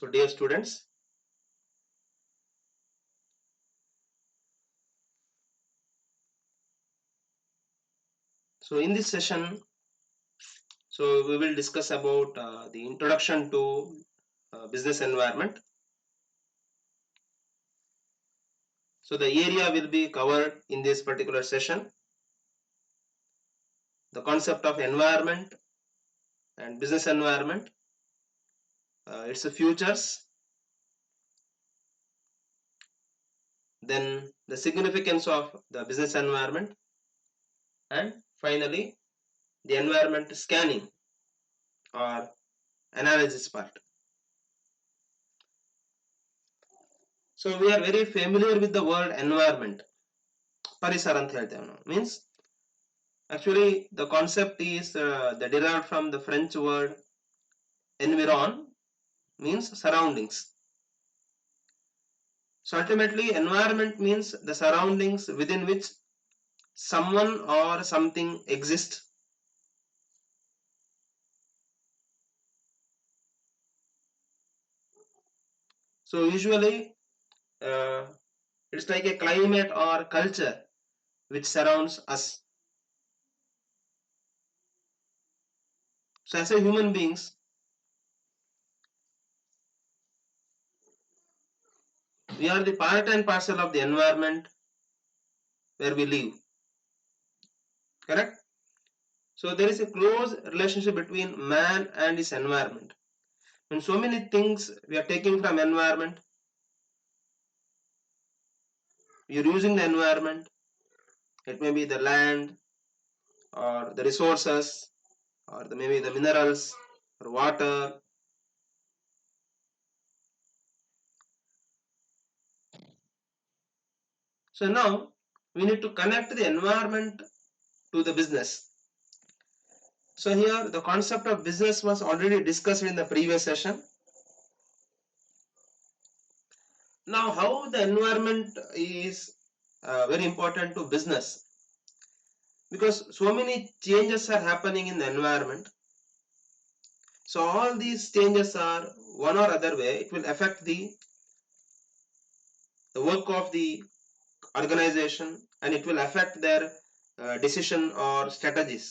So dear students, so in this session, so we will discuss about the introduction to business environment. So the area will be covered in this particular session. The concept of environment and business environment, its futures, then the significance of the business environment, and finally the environment scanning or analysis part. So we are very familiar with the word environment. ಪರಿಸರ ಅಂತ ಹೇಳ್ತೇವೆ ನಾವು. Means actually the concept is derived from the French word environ, means surroundings. So ultimately environment means the surroundings within which someone or something exists. So usually it's like a climate or culture which surrounds us. So as a human beings, we are the part and parcel of the environment where we live. Correct? So there is a close relationship between man and his environment. And so many things we are taking from environment, you're using the environment. It may be the land or the resources or maybe the minerals or water. So now we need to connect the environment to the business. So here the concept of business was already discussed in the previous session. Now how the environment is very important to business, because so many changes are happening in the environment. So all these changes are one or other way, it will affect the work of the organization, and it will affect their decision or strategies.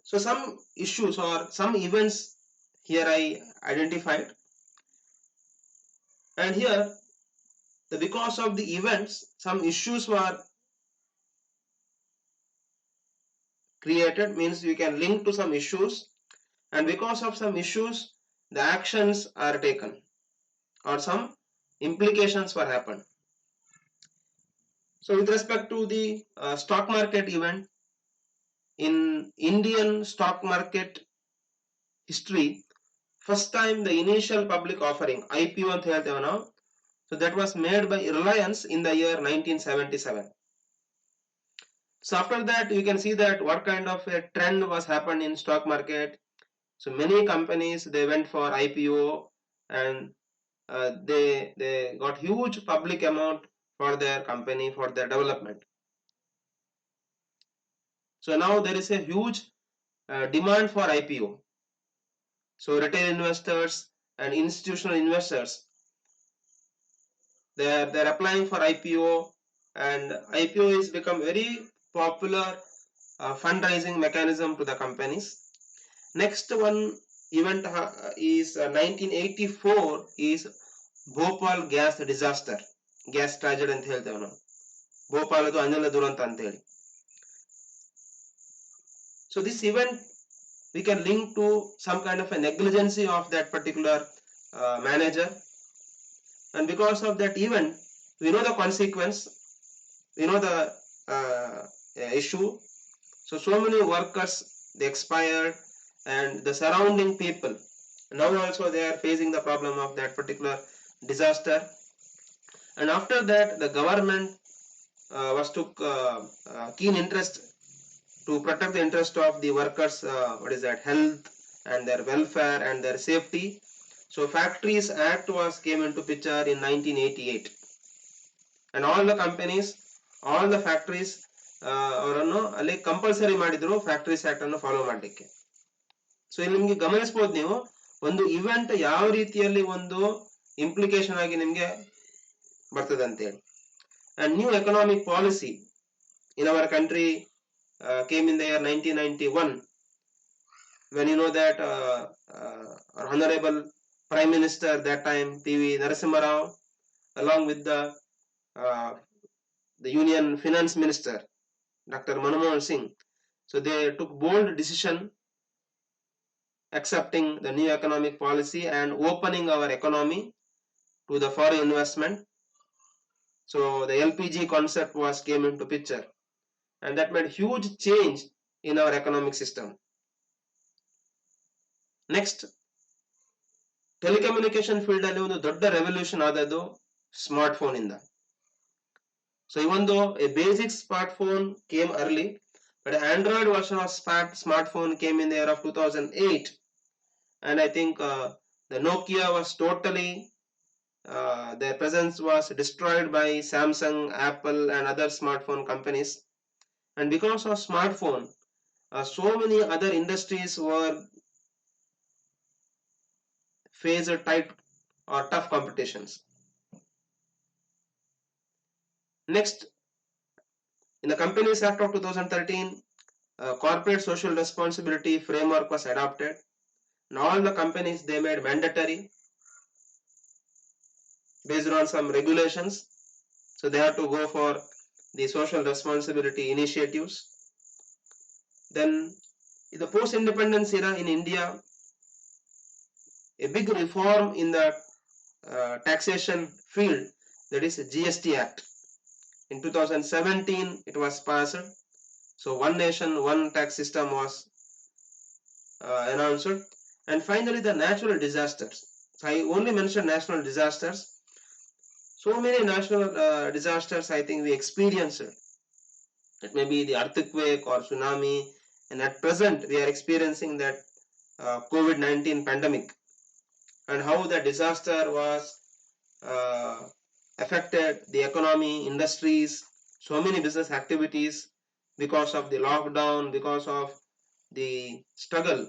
So some issues or some events here I identified, and here because of the events some issues were created, means you can link to some issues, and because of some issues the actions are taken or some implications were happened. So with respect to the stock market event, in Indian stock market history, first time the initial public offering IPO ಅಂತ ಹೇಳ್ತೇವೆ ನಾವು, so that was made by Reliance in the year 1977. So after that you can see that what kind of a trend was happened in stock market. So many companies they went for IPO, and they got huge public amount for their company, for their development. So now there is a huge demand for IPO. So retail investors and institutional investors, they're applying for IPO, and IPO is become very popular fundraising mechanism to the companies. Next one event is 1984 is Bhopal gas disaster, gas tragedy ಅಂತ ಹೇಳ್ತೇವೆ ನಾವು, ಭೋಪಾಲದು ಅಂಜಲ ದುರಂತ ಅಂತ ಹೇಳಿ. So this event we can link to some kind of a negligence of that particular manager, and because of that event we know the consequence, we know the issue. So many workers they expired, and the surrounding people now also they are facing the problem of that particular disaster. And after that the government was took keen interest to protect the interest of the workers, what is that, health and their welfare and their safety. So Factories Act was came into picture in 1988, and all the companies, all the factories ಅವರನ್ನು ಅಲ್ಲಿ compulsory ಮಾಡಿದ್ರು factories act ಅನ್ನು follow ಮಾಡಲಿಕ್ಕೆ. So ಇಲ್ಲಿ ನಿಮ್ಗೆ ಗಮನಿಸಬಹುದು ನೀವು ಒಂದು ಇವೆಂಟ್ ಯಾವ ರೀತಿಯಲ್ಲಿ ಒಂದು ಇಂಪ್ಲಿಕೇಶನ್ ಆಗಿ ನಿಮ್ಗೆ ಬರ್ತದೆ ಅಂತ ಹೇಳಿ. And new economic policy in our country came in the year 1991, when you know that our honorable Prime Minister that time P.V. Narasimha Rao, along with the Union Finance Minister Dr. Manmohan Singh, so they took bold decision accepting the new economic policy and opening our economy to the foreign investment. So the LPG concept was came into picture, and that made huge change in our economic system. Next, telecommunication field ಅಲ್ಲಿ ಒಂದು ದೊಡ್ಡ revolution ಆದದ್ದು smart phone ಇಂದ. So even though a basic smartphone came early, but Android version of smartphone came in the year of 2008, and I think the Nokia was totally their presence was destroyed by Samsung, Apple, and other smartphone companies. And because of smartphone, so many other industries were faced tight or tough competitions. Next, in the Companies Act of 2013, corporate social responsibility framework was adopted. And all the companies, they made mandatory based on some regulations. So they have to go for the social responsibility initiatives. Then in the post-independence era in India, a big reform in the taxation field, that is GST Act. In 2017, it was passed. So one nation, one tax system was announced. And finally, the natural disasters. So I only mentioned national disasters. So many national disasters I think we experienced. It may be the earthquake or tsunami, and at present we are experiencing that COVID-19 pandemic, and how the disaster was affected the economy, industries, so many business activities because of the lockdown, because of the struggle.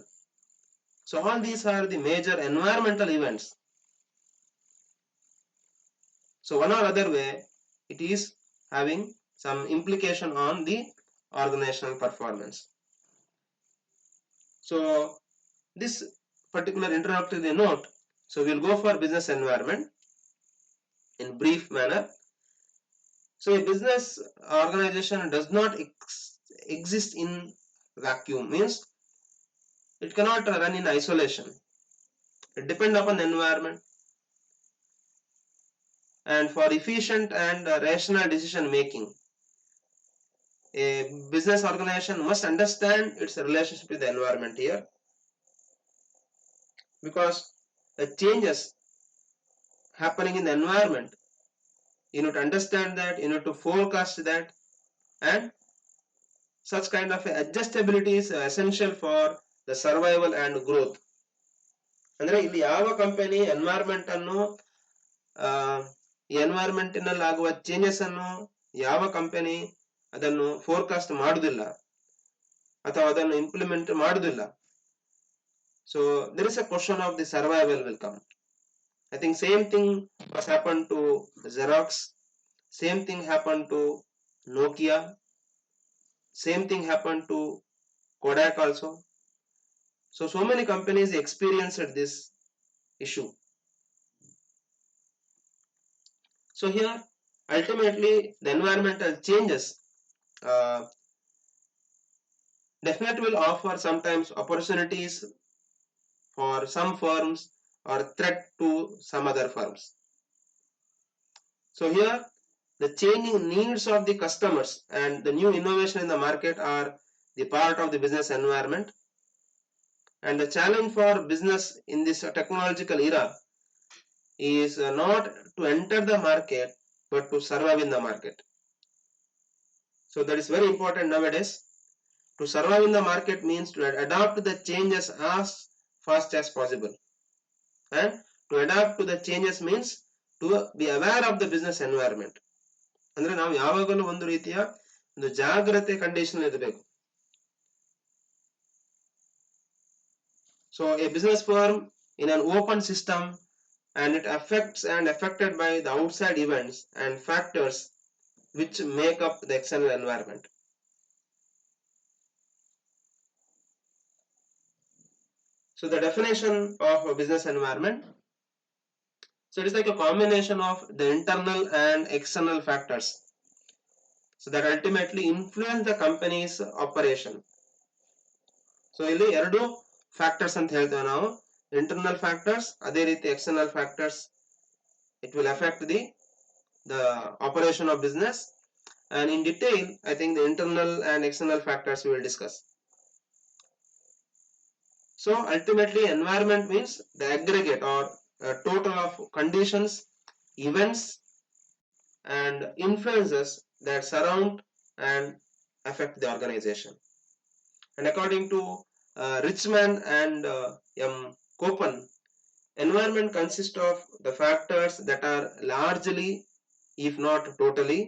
So all these are the major environmental events. So one or other way, it is having some implication on the organizational performance. So this particular introductory note, so we'll go for business environment in brief manner. So a business organization does not exist in vacuum, means it cannot run in isolation. It depends upon the environment. And for efficient and rational decision making, a business organization must understand its relationship with the environment here, because the changes happening in the environment, you need to understand that, you need to forecast that, and such kind of adjustability is essential for the survival and growth. ಅಂದ್ರೆ ಇಲ್ಲಿ ಯಾವ company environment ಅನ್ನು environment ನಲ್ಲಿ ಆಗುವ changes ಅನ್ನು ಯಾವ company ಅದನ್ನು forecast ಮಾಡುದಿಲ್ಲ ಅಥವಾ ಅದನ್ನು ಇಂಪ್ಲಿಮೆಂಟ್ ಮಾಡುದಿಲ್ಲ, so there is a question of the survival will come. I think same thing was happened to Xerox, same thing happened to Nokia, same thing happened to Kodak also. So many companies experienced this issue. So here ultimately the environmental changes definitely will offer sometimes opportunities for some firms or threat to some other firms. So here the changing needs of the customers and the new innovation in the market are the part of the business environment. And the challenge for business in this technological era is not to enter the market, but to survive in the market. So that is very important nowadays. To survive in the market means to adapt to the changes as fast as possible. And to adapt to the changes means to be aware of the business environment. ಅಂದ್ರೆ ನಾವು ಯಾವಾಗಲೂ ಒಂದು ರೀತಿಯ ಒಂದು ಜಾಗ್ರತೆ condition ಇರಬೇಕು. So a business firm in an open system, and it affects and affected by the outside events and factors which make up the external environment. So the definition of a business environment. So it is like a combination of the internal and external factors. So that ultimately influence the company's operation. So ಇಲ್ಲಿ ಎರಡು factors ಅಂತ ಹೇಳ್ತೇವೆ ನಾವು. Internal factors, ಅದೇ ರೀತಿ external factors. It will affect the operation of business, and in detail I think the internal and external factors we will discuss. So ultimately environment means the aggregate or total of conditions, events and influences that surround and affect the organization. And according to Richman and M. Koppen, environment consists of the factors that are largely, if not totally,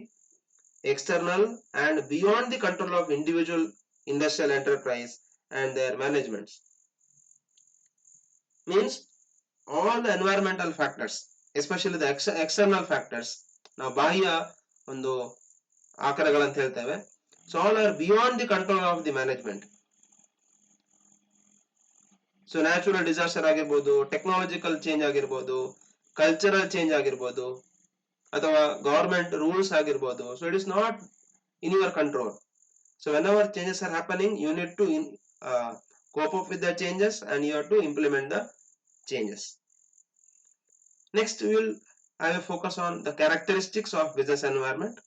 external and beyond the control of individual industrial enterprise and their managements. Means all the environmental factors, especially the external factors, ನಾವು ಬಾಹ್ಯ ಒಂದು ಆಕಾರಗಳಂತ ಹೇಳ್ತೇವೆ. So all are beyond the control of the management. So natural disaster ಆಗಿರ್ಬೋದು, technological change ಆಗಿರ್ಬೋದು, cultural change ಆಗಿರ್ಬೋದು, ಅಥವಾ government rules ಆಗಿರ್ಬೋದು. So it is not in your control. So whenever changes are happening, you need to cope up with the changes and you have to implement the changes. Next we will have a focus on the characteristics of business environment.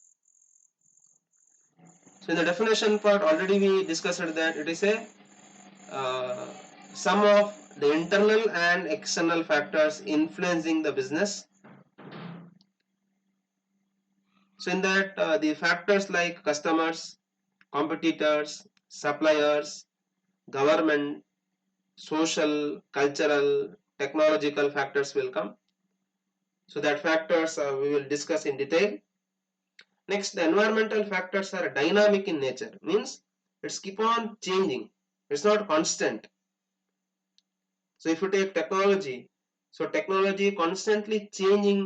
So in the definition part already we discussed that it is a sum of the internal and external factors influencing the business. So in that the factors like customers, competitors, suppliers, government, social, cultural, technological factors will come. So that factors we will discuss in detail. Next, the environmental factors are dynamic in nature, means it's keep on changing, it's not constant. So if you take technology, so technology constantly changing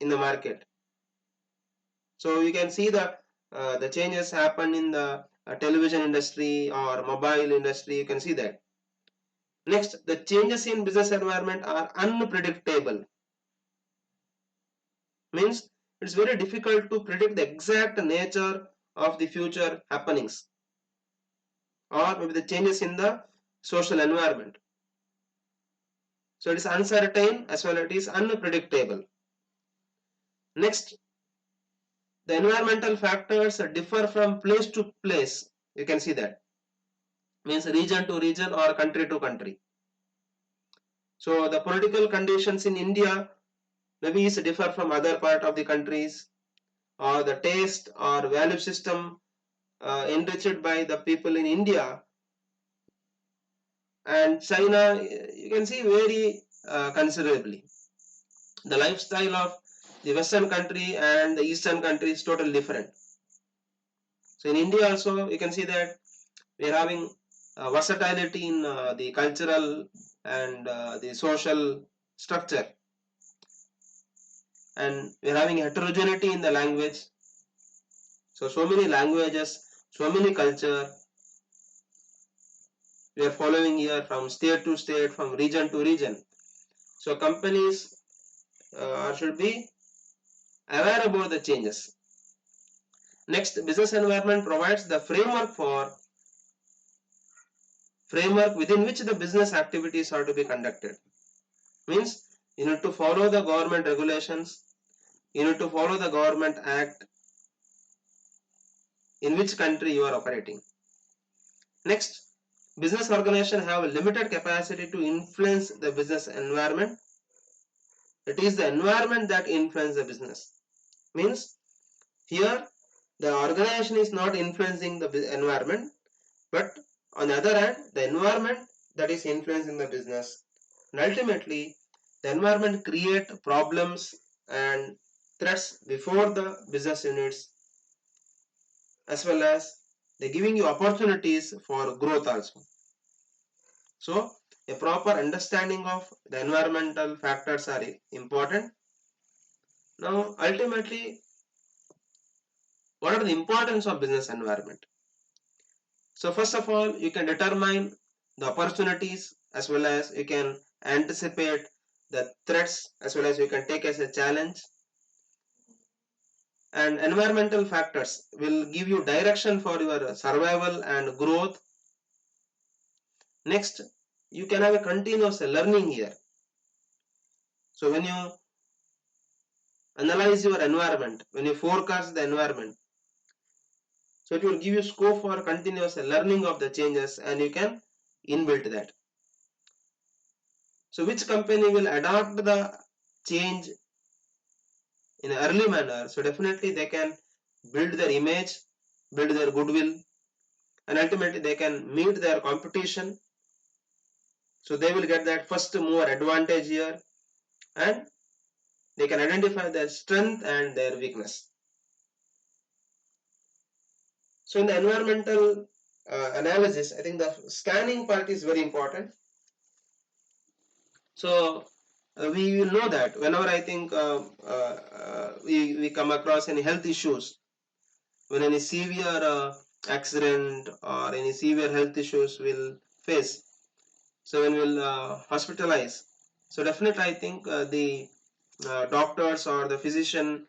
in the market. So you can see the changes happen in the television industry or mobile industry, you can see that. Next, the changes in business environment are unpredictable, means it's very difficult to predict the exact nature of the future happenings or maybe the changes in the social environment. So it is uncertain as well as it is unpredictable. Next, the environmental factors differ from place to place, you can see that, means region to region or country to country. So the political conditions in India maybe is differ from other part of the countries, or the taste or value system enriched by the people in India and China, you can see very considerably. The lifestyle of the western country and the eastern country is totally different. So in India also you can see that we are having versatility in the cultural and the social structure, and we are having heterogeneity in the language. So many languages, so many culture we are following here from state to state, from region to region. So companies should be aware about the changes. Next, business environment provides the framework within which the business activities are to be conducted. Means you need to follow the government regulations, you need to follow the government act in which country you are operating. Next, business organization have a limited capacity to influence the business environment. It is the environment that influences the business. Means here the organization is not influencing the environment, but on the other hand the environment that is influencing the business. And ultimately the environment create problems and threats before the business units, as well as they giving you opportunities for growth also. So a proper understanding of the environmental factors are important. Now ultimately, what are the importance of business environment? So first of all, you can determine the opportunities as well as you can anticipate the threats as well as you can take as a challenge. And environmental factors will give you direction for your survival and growth. Next, you can have a continuous learning here. So when you analyze your environment, when you forecast the environment, so it will give you scope for continuous learning of the changes and you can inbuilt that. So which company will adopt the change in an early manner? So definitely they can build their image, build their goodwill, and ultimately they can meet their competition. So they will get that first mover advantage here, and they can identify their strength and their weakness. So in the environmental analysis, I think the scanning part is very important. So we will know that whenever I think we come across any health issues, when any severe accident or any severe health issues will face, so when we'll hospitalize, so definitely I think the doctors or the physician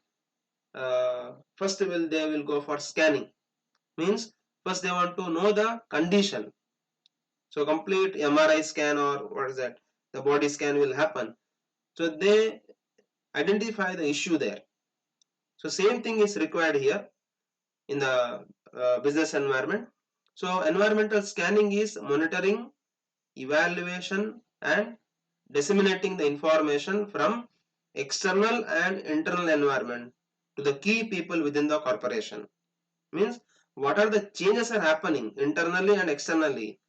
first they will go for scanning. Means first they want to know the condition. So complete MRI scan or what is that, the body scan will happen. So they identify the issue there. So same thing is required here in the business environment. So environmental scanning is monitoring, evaluation and disseminating the information from external and internal environment to the key people within the corporation. Means what are the changes are happening internally and externally.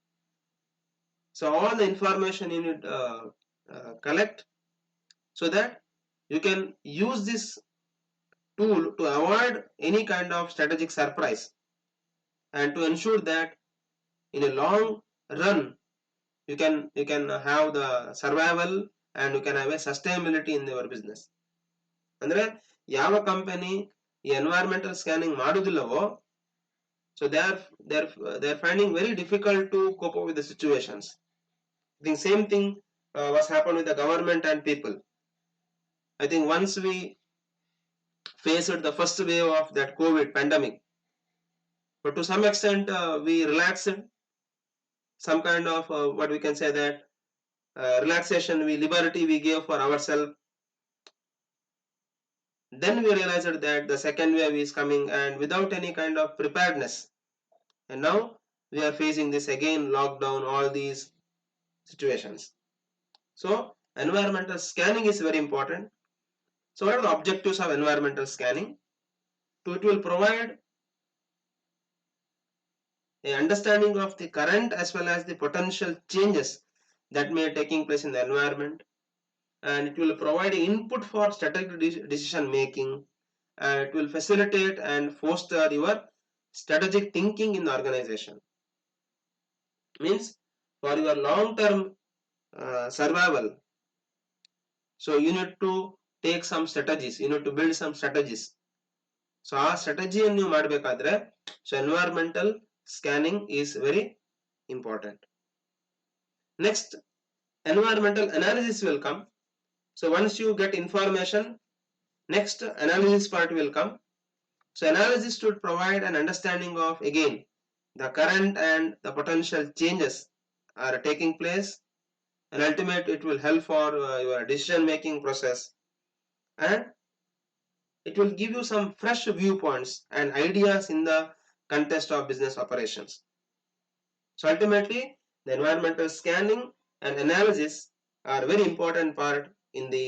So all the information you need collect so that you can use this tool to avoid any kind of strategic surprise and to ensure that in a long run you can have the survival and you can have a sustainability in your business. ಅಂದ್ರೆ ಯಾವ company ಈ environmental scanning ಮಾಡುದಿಲ್ಲವೋ, so they are finding very difficult to cope up with the situations. I think same thing was happened with the government and people. I think once we faced the first wave of that COVID pandemic, but to some extent we relaxed some kind of what we can say that relaxation, liberty we gave for ourselves. Then we realized that the second wave is coming and without any kind of preparedness. And now we are facing this again, lockdown, all these situations. So environmental scanning is very important. So what are the objectives of environmental scanning? So it will provide a understanding of the current as well as the potential changes that may taking place in the environment, and it will provide input for strategic decision making. It will facilitate and foster your strategic thinking in the organization. Means for your long term survival, so you need to take some strategies, you need to build some strategies. So ಆ ಸ್ಟ್ರಾಟಜಿಯನ್ನು ನೀವು ಮಾಡಬೇಕಾದ್ರೆ so environmental scanning is very important. Next, environmental analysis will come. So once you get information, next analysis part will come. So analysis should provide an understanding of again the current and the potential changes are taking place, and ultimately it will help for your decision making process, and it will give you some fresh viewpoints and ideas in the context of business operations. So ultimately the environmental scanning and analysis are very important part in the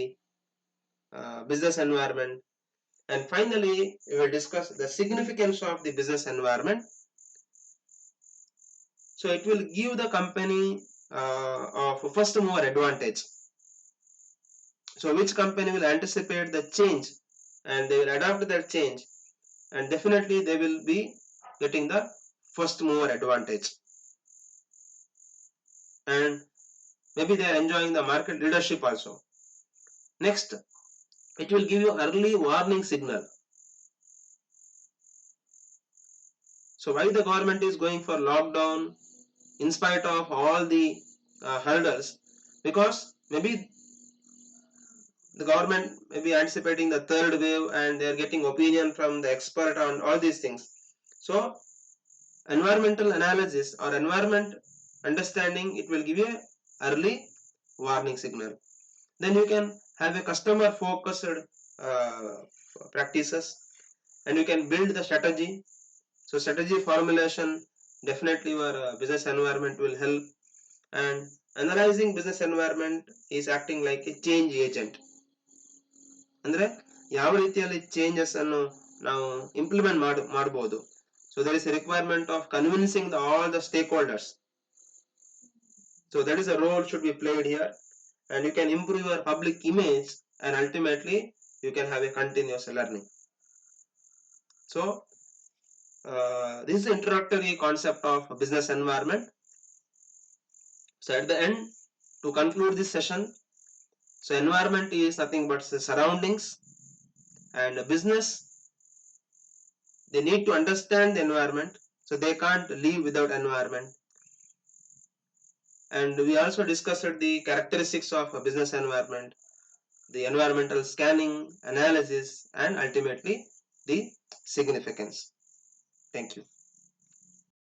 business environment. And finally we will discuss the significance of the business environment. So it will give the company of first mover advantage. So which company will anticipate the change and they will adapt that change, and definitely they will be getting the first mover advantage. and maybe they are enjoying the market leadership also. Next, it will give you early warning signal. So why the government is going for lockdown in spite of all the hurdles? Because maybe the government may be anticipating the third wave and they are getting opinion from the expert on all these things. So environmental analysis or environment understanding, it will give you early warning signal. Then you can have a customer focused practices, and you can build the strategy. So strategy formulation, definitely your business environment will help. And analyzing business environment is acting like a change agent. ಅಂದ್ರೆ ಯಾವ ರೀತಿಯಲ್ಲಿ changes ಅನ್ನು ನಾವು implement ಮಾಡಬಹುದು. So there is a requirement of convincing all the stakeholders. So that is a role should be played here, and you can improve your public image, and ultimately you can have a continuous learning. So this is the introductory concept of business environment. So at the end, to conclude this session, so environment is nothing but the surroundings, and business, they need to understand the environment, so they can't live without environment. And we also discussed the characteristics of a business environment, the environmental scanning, analysis, and ultimately the significance. Thank you.